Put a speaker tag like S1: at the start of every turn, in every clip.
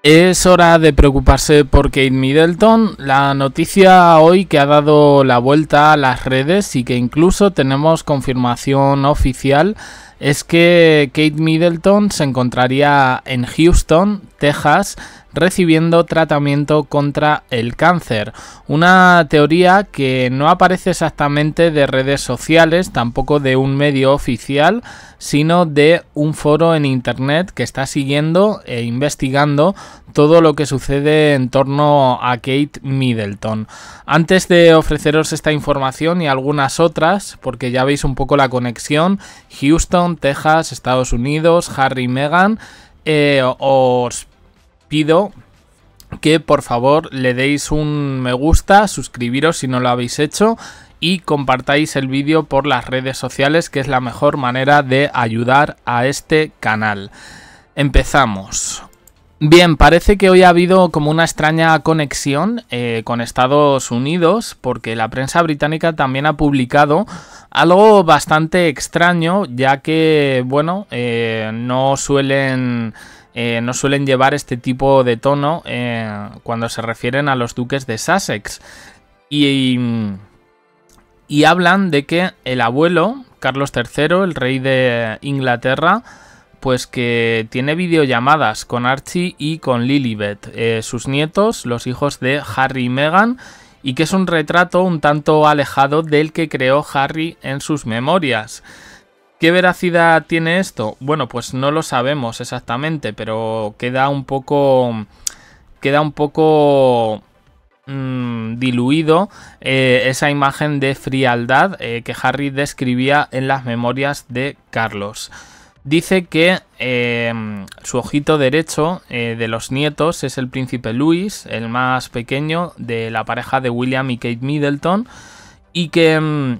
S1: Es hora de preocuparse por Kate Middleton, la noticia hoy que ha dado la vuelta a las redes y que incluso tenemos confirmación oficial es que Kate Middleton se encontraría en Houston, Texas, recibiendo tratamiento contra el cáncer. Una teoría que no aparece exactamente de redes sociales, tampoco de un medio oficial, sino de un foro en internet que está siguiendo e investigando todo lo que sucede en torno a Kate Middleton. Antes de ofreceros esta información y algunas otras, porque ya veis un poco la conexión, Houston, Texas, Estados Unidos, Harry y Meghan, os pido que por favor le deis un me gusta, suscribiros si no lo habéis hecho y compartáis el vídeo por las redes sociales, que es la mejor manera de ayudar a este canal. Empezamos. Bien, parece que hoy ha habido como una extraña conexión con Estados Unidos, porque la prensa británica también ha publicado algo bastante extraño, ya que, bueno, no suelen llevar este tipo de tono cuando se refieren a los duques de Sussex. Y hablan de que el abuelo, Carlos III, el rey de Inglaterra, pues que tiene videollamadas con Archie y con Lilibet, sus nietos, los hijos de Harry y Meghan, y que es un retrato un tanto alejado del que creó Harry en sus memorias. ¿Qué veracidad tiene esto? Bueno, pues no lo sabemos exactamente, pero queda un poco diluido esa imagen de frialdad que Harry describía en las memorias de Carlos. Dice que su ojito derecho de los nietos es el príncipe Louis, el más pequeño de la pareja de William y Kate Middleton, y que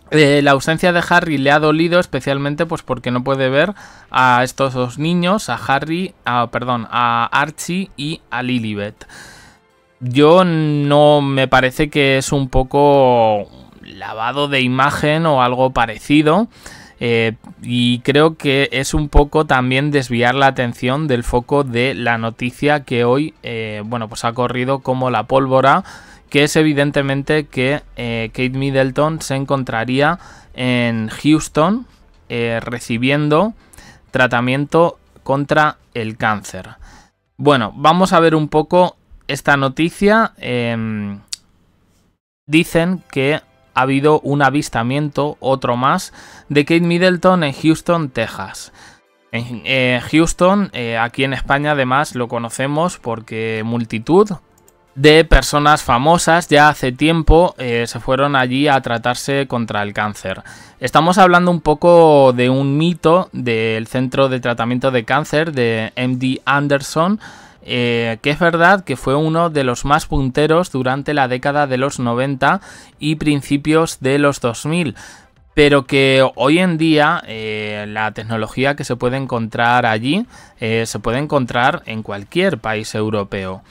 S1: la ausencia de Harry le ha dolido especialmente pues porque no puede ver a estos dos niños, a Archie y a Lilibet. Yo no me parece que es un poco lavado de imagen o algo parecido, y creo que es un poco también desviar la atención del foco de la noticia que hoy pues ha corrido como la pólvora, que es evidentemente que Kate Middleton se encontraría en Houston recibiendo tratamiento contra el cáncer. Bueno, vamos a ver un poco esta noticia. Dicen que ha habido un avistamiento, otro más, de Kate Middleton en Houston, Texas. En Houston, aquí en España además lo conocemos porque multitud de personas famosas ya hace tiempo se fueron allí a tratarse contra el cáncer. Estamos hablando un poco de un mito del Centro de Tratamiento de Cáncer de MD Anderson, que es verdad que fue uno de los más punteros durante la década de los 90 y principios de los 2000. Pero que hoy en día la tecnología que se puede encontrar allí se puede encontrar en cualquier país europeo.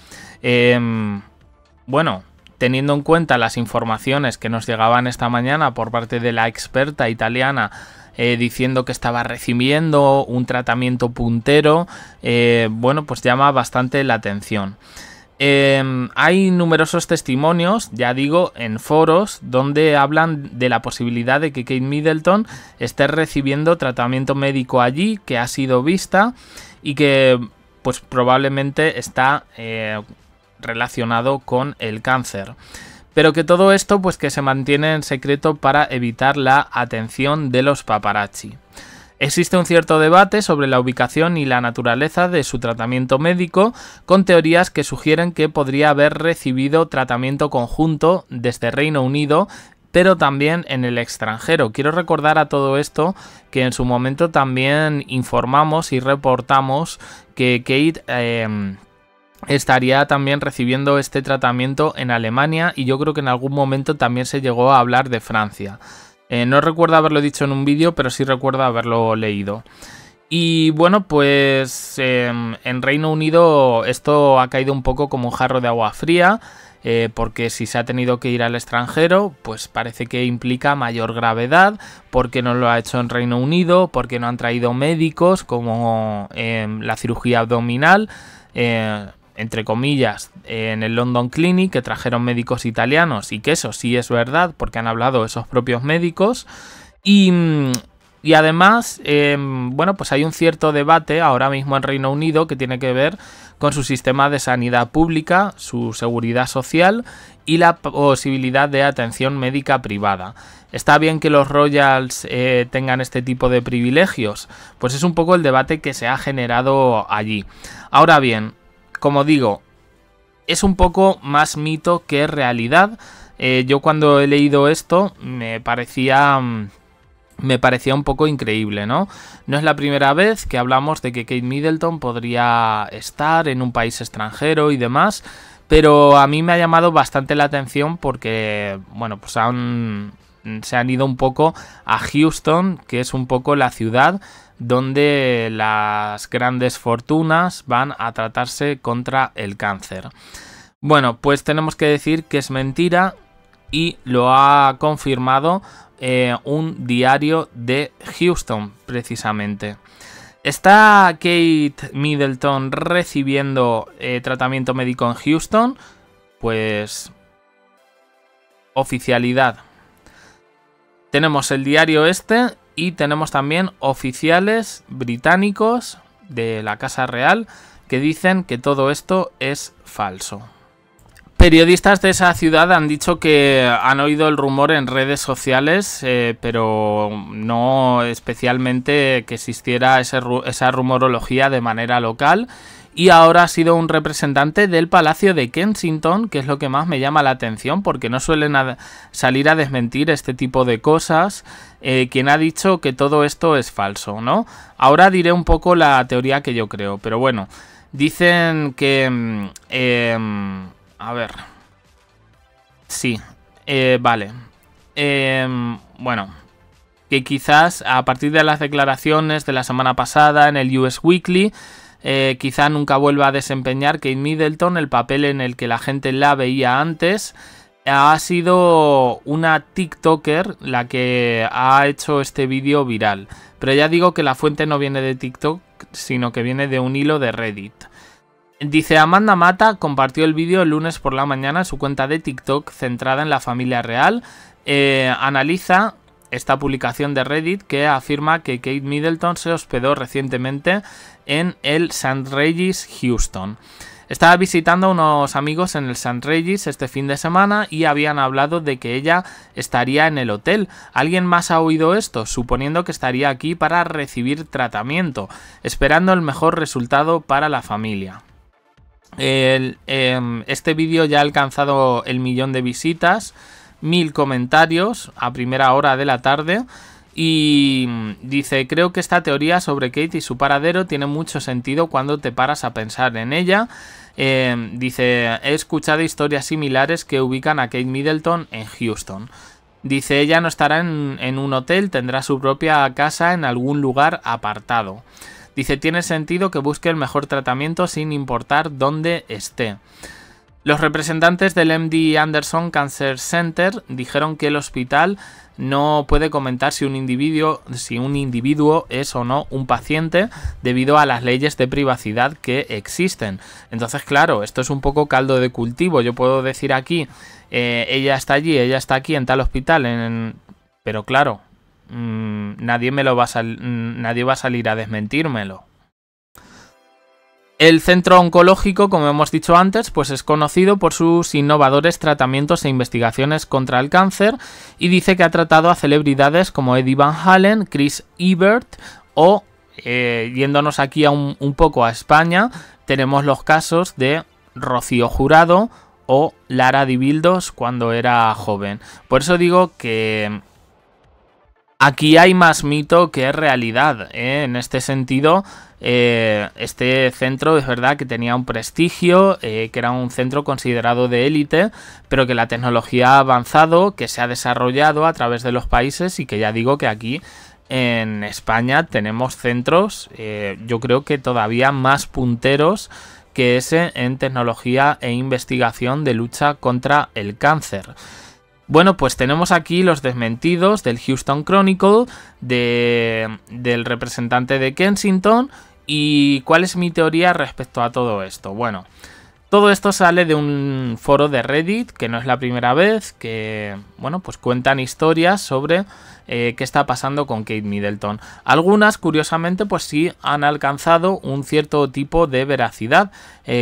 S1: Bueno, teniendo en cuenta las informaciones que nos llegaban esta mañana por parte de la experta italiana diciendo que estaba recibiendo un tratamiento puntero, bueno, pues llama bastante la atención. Hay numerosos testimonios, ya digo, en foros donde hablan de la posibilidad de que Kate Middleton esté recibiendo tratamiento médico allí, que ha sido vista y que pues probablemente está relacionado con el cáncer. Pero que todo esto pues que se mantiene en secreto para evitar la atención de los paparazzi. Existe un cierto debate sobre la ubicación y la naturaleza de su tratamiento médico, con teorías que sugieren que podría haber recibido tratamiento conjunto desde Reino Unido, pero también en el extranjero. Quiero recordar a todo esto que en su momento también informamos y reportamos que Kate estaría también recibiendo este tratamiento en Alemania, y yo creo que en algún momento también se llegó a hablar de Francia. No recuerdo haberlo dicho en un vídeo, pero sí recuerdo haberlo leído. Y bueno, pues en Reino Unido esto ha caído un poco como un jarro de agua fría, porque si se ha tenido que ir al extranjero, pues parece que implica mayor gravedad, porque no lo ha hecho en Reino Unido, porque no han traído médicos como la cirugía abdominal. entre comillas, en el London Clinic, que trajeron médicos italianos, y que eso sí es verdad porque han hablado esos propios médicos. Y además, bueno, pues hay un cierto debate ahora mismo en Reino Unido que tiene que ver con su sistema de sanidad pública, su seguridad social y la posibilidad de atención médica privada. ¿Está bien que los Royals tengan este tipo de privilegios? Pues es un poco el debate que se ha generado allí. Ahora bien, como digo, es un poco más mito que realidad. Yo cuando he leído esto me parecía un poco increíble, ¿no? No es la primera vez que hablamos de que Kate Middleton podría estar en un país extranjero y demás, pero a mí me ha llamado bastante la atención porque, bueno, pues se han ido un poco a Houston, que es un poco la ciudad donde las grandes fortunas van a tratarse contra el cáncer. Bueno, pues tenemos que decir que es mentira y lo ha confirmado un diario de Houston, precisamente. ¿Está Kate Middleton recibiendo tratamiento médico en Houston? Pues oficialidad. Tenemos el diario este y tenemos también oficiales británicos de la Casa Real que dicen que todo esto es falso. Periodistas de esa ciudad han dicho que han oído el rumor en redes sociales, pero no especialmente que existiera esa rumorología de manera local. Y ahora ha sido un representante del Palacio de Kensington, que es lo que más me llama la atención, porque no suelen salir a desmentir este tipo de cosas, quien ha dicho que todo esto es falso, ¿no? Ahora diré un poco la teoría que yo creo, pero bueno, dicen que... a ver. Sí. Vale. Bueno. Que quizás a partir de las declaraciones de la semana pasada en el US Weekly, quizá nunca vuelva a desempeñar Kate Middleton el papel en el que la gente la veía antes. Ha sido una TikToker la que ha hecho este vídeo viral. Pero ya digo que la fuente no viene de TikTok, sino que viene de un hilo de Reddit. Dice: Amanda Mata compartió el vídeo el lunes por la mañana en su cuenta de TikTok centrada en la familia real. Analiza esta publicación de Reddit que afirma que Kate Middleton se hospedó recientemente en el St. Regis, Houston. Estaba visitando a unos amigos en el St. Regis este fin de semana y habían hablado de que ella estaría en el hotel. ¿Alguien más ha oído esto? Suponiendo que estaría aquí para recibir tratamiento, esperando el mejor resultado para la familia. Este vídeo ya ha alcanzado el 1.000.000 de visitas, 1.000 comentarios a primera hora de la tarde. Y dice: creo que esta teoría sobre Kate y su paradero tiene mucho sentido cuando te paras a pensar en ella. Dice: he escuchado historias similares que ubican a Kate Middleton en Houston. Dice: ella no estará en un hotel, tendrá su propia casa en algún lugar apartado. Dice: tiene sentido que busque el mejor tratamiento sin importar dónde esté. Los representantes del MD Anderson Cancer Center dijeron que el hospital no puede comentar si un individuo es o no un paciente debido a las leyes de privacidad que existen. Entonces, claro, esto es un poco caldo de cultivo. Yo puedo decir aquí, ella está allí, ella está aquí en tal hospital, pero claro, nadie va a salir a desmentírmelo. El centro oncológico, como hemos dicho antes, pues es conocido por sus innovadores tratamientos e investigaciones contra el cáncer, y dice que ha tratado a celebridades como Eddie Van Halen, Chris Evert o, yéndonos aquí un poco a España, tenemos los casos de Rocío Jurado o Lara Di Bildos cuando era joven. Por eso digo que aquí hay más mito que realidad, En este sentido, este centro es verdad que tenía un prestigio, que era un centro considerado de élite, pero que la tecnología ha avanzado, que se ha desarrollado a través de los países y que ya digo que aquí en España tenemos centros, yo creo que todavía más punteros que ese en tecnología e investigación de lucha contra el cáncer. Bueno, pues tenemos aquí los desmentidos del Houston Chronicle, del representante de Kensington ¿Y cuál es mi teoría respecto a todo esto? Bueno, todo esto sale de un foro de Reddit, que no es la primera vez, que, bueno, pues cuentan historias sobre qué está pasando con Kate Middleton. Algunas, curiosamente, pues sí han alcanzado un cierto tipo de veracidad,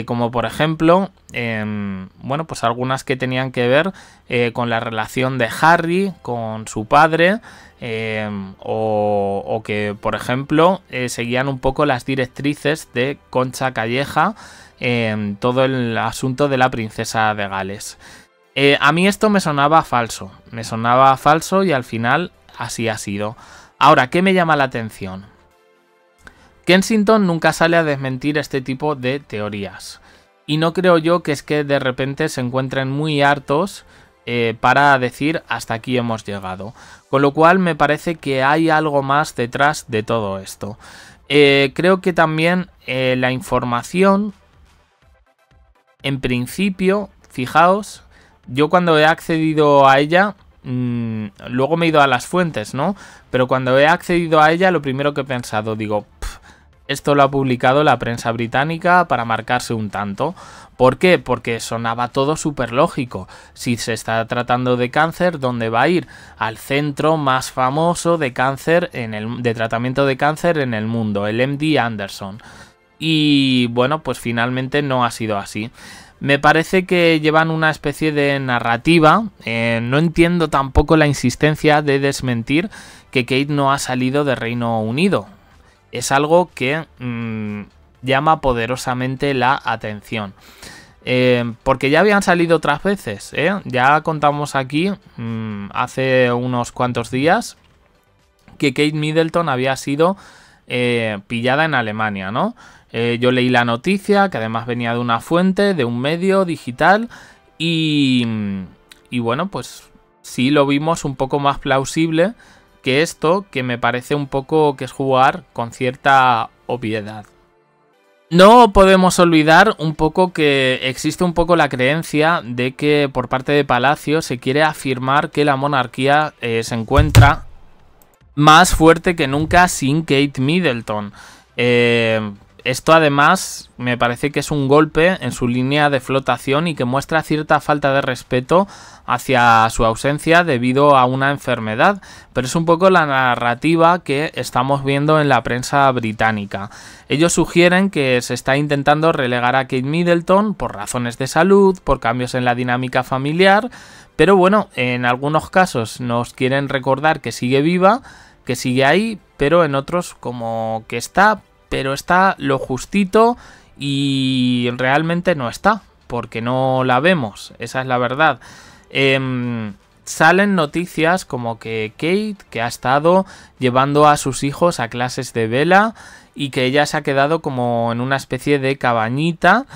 S1: como por ejemplo, bueno, pues algunas que tenían que ver con la relación de Harry con su padre, o que, por ejemplo, seguían un poco las directrices de Concha Calleja en todo el asunto de la princesa de Gales. A mí esto me sonaba falso y al final así ha sido. Ahora, ¿qué me llama la atención? Kensington nunca sale a desmentir este tipo de teorías. Y no creo yo que es que de repente se encuentren muy hartos para decir hasta aquí hemos llegado. Con lo cual me parece que hay algo más detrás de todo esto. Creo que también la información, en principio, fijaos, yo cuando he accedido a ella, luego me he ido a las fuentes, ¿no? Pero cuando he accedido a ella, lo primero que he pensado, digo, esto lo ha publicado la prensa británica para marcarse un tanto. ¿Por qué? Porque sonaba todo súper lógico. Si se está tratando de cáncer, ¿dónde va a ir? Al centro más famoso de cáncer de tratamiento de cáncer en el mundo, el MD Anderson. Y bueno, pues finalmente no ha sido así. Me parece que llevan una especie de narrativa. No entiendo tampoco la insistencia de desmentir que Kate no ha salido de Reino Unido. Es algo que llama poderosamente la atención. Porque ya habían salido otras veces. Ya contamos aquí, hace unos cuantos días, que Kate Middleton había sido pillada en Alemania, ¿no? Yo leí la noticia, que además venía de una fuente, de un medio digital, y bueno, pues sí lo vimos un poco más plausible que esto, que me parece un poco que es jugar con cierta obviedad. No podemos olvidar un poco que existe un poco la creencia de que por parte de Palacio se quiere afirmar que la monarquía se encuentra más fuerte que nunca sin Kate Middleton. Esto además me parece que es un golpe en su línea de flotación y que muestra cierta falta de respeto hacia su ausencia debido a una enfermedad, pero es un poco la narrativa que estamos viendo en la prensa británica. Ellos sugieren que se está intentando relegar a Kate Middleton por razones de salud, por cambios en la dinámica familiar, pero bueno, en algunos casos nos quieren recordar que sigue viva, que sigue ahí, pero en otros como que está, pero está lo justito y realmente no está, porque no la vemos, esa es la verdad. Salen noticias como que Kate, que ha estado llevando a sus hijos a clases de vela y que ella se ha quedado como en una especie de cabañita.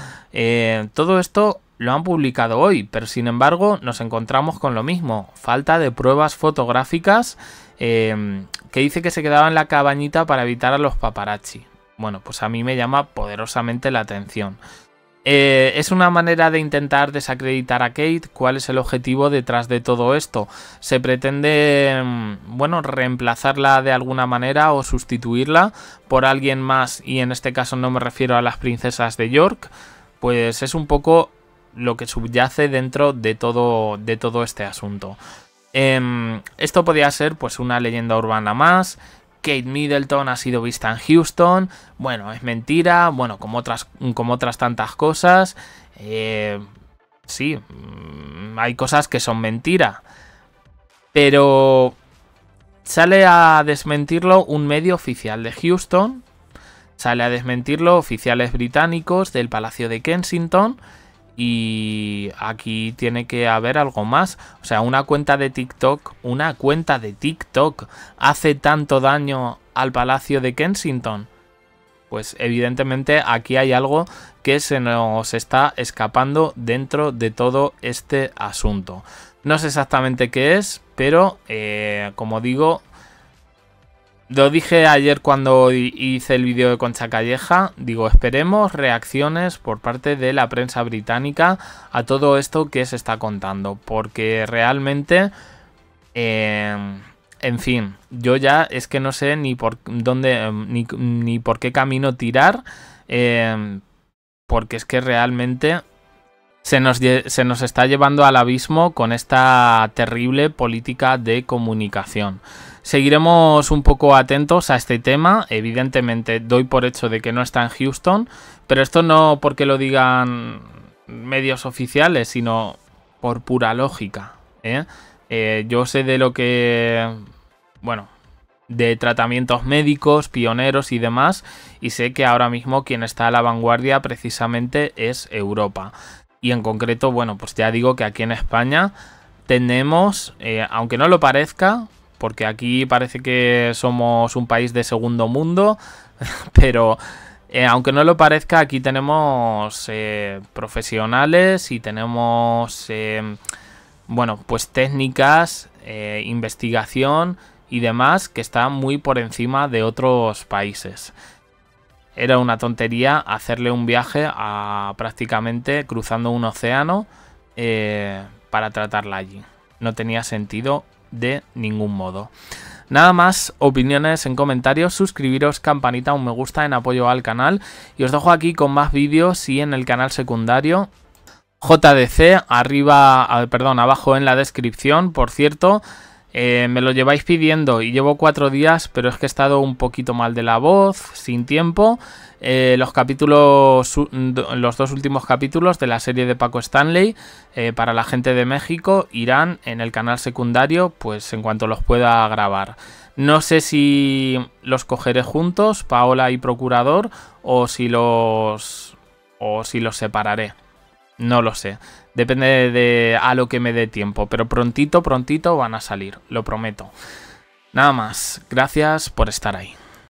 S1: Todo esto lo han publicado hoy, pero sin embargo nos encontramos con lo mismo, falta de pruebas fotográficas, que dice que se quedaba en la cabañita para evitar a los paparazzi. Bueno, pues a mí me llama poderosamente la atención. ¿Es una manera de intentar desacreditar a Kate? ¿Cuál es el objetivo detrás de todo esto? ¿Se pretende, bueno, reemplazarla de alguna manera o sustituirla por alguien más? Y en este caso no me refiero a las princesas de York. Pues es un poco lo que subyace dentro de todo este asunto. Esto podría ser pues una leyenda urbana más. Kate Middleton ha sido vista en Houston. Bueno, es mentira. Bueno, como otras tantas cosas. Sí, hay cosas que son mentira. Pero sale a desmentirlo un medio oficial de Houston. Sale a desmentirlo oficiales británicos del Palacio de Kensington. Y aquí tiene que haber algo más. O sea, una cuenta de TikTok hace tanto daño al Palacio de Kensington. Pues evidentemente aquí hay algo que se nos está escapando dentro de todo este asunto. No sé exactamente qué es, pero como digo, lo dije ayer cuando hice el vídeo de Concha Calleja, digo, esperemos reacciones por parte de la prensa británica a todo esto que se está contando, porque realmente En fin, yo ya es que no sé ni por dónde, ni por qué camino tirar, porque es que realmente se nos está llevando al abismo con esta terrible política de comunicación. Seguiremos un poco atentos a este tema. Evidentemente doy por hecho de que no está en Houston, pero esto no porque lo digan medios oficiales, sino por pura lógica, ¿eh? Yo sé de lo que... Bueno, de tratamientos médicos, pioneros y demás, y sé que ahora mismo quien está a la vanguardia precisamente es Europa. Y en concreto, bueno, pues ya digo que aquí en España tenemos, aunque no lo parezca, porque aquí parece que somos un país de segundo mundo, pero aunque no lo parezca, aquí tenemos profesionales y tenemos, bueno, pues técnicas, investigación y demás que están muy por encima de otros países. Era una tontería hacerle un viaje a prácticamente cruzando un océano para tratarla allí. No tenía sentido de ningún modo. Nada más, opiniones en comentarios, suscribiros, campanita, un me gusta en apoyo al canal. Y os dejo aquí con más vídeos y en el canal secundario JDC, abajo en la descripción, por cierto. Me lo lleváis pidiendo y llevo 4 días, pero es que he estado un poquito mal de la voz, sin tiempo. Los 2 últimos capítulos de la serie de Paco Stanley, para la gente de México, irán en el canal secundario, pues en cuanto los pueda grabar. No sé si los cogeré juntos, Paola y Procurador, o si los separaré. No lo sé. Depende de a lo que me dé tiempo. Pero prontito van a salir. Lo prometo. Nada más. Gracias por estar ahí.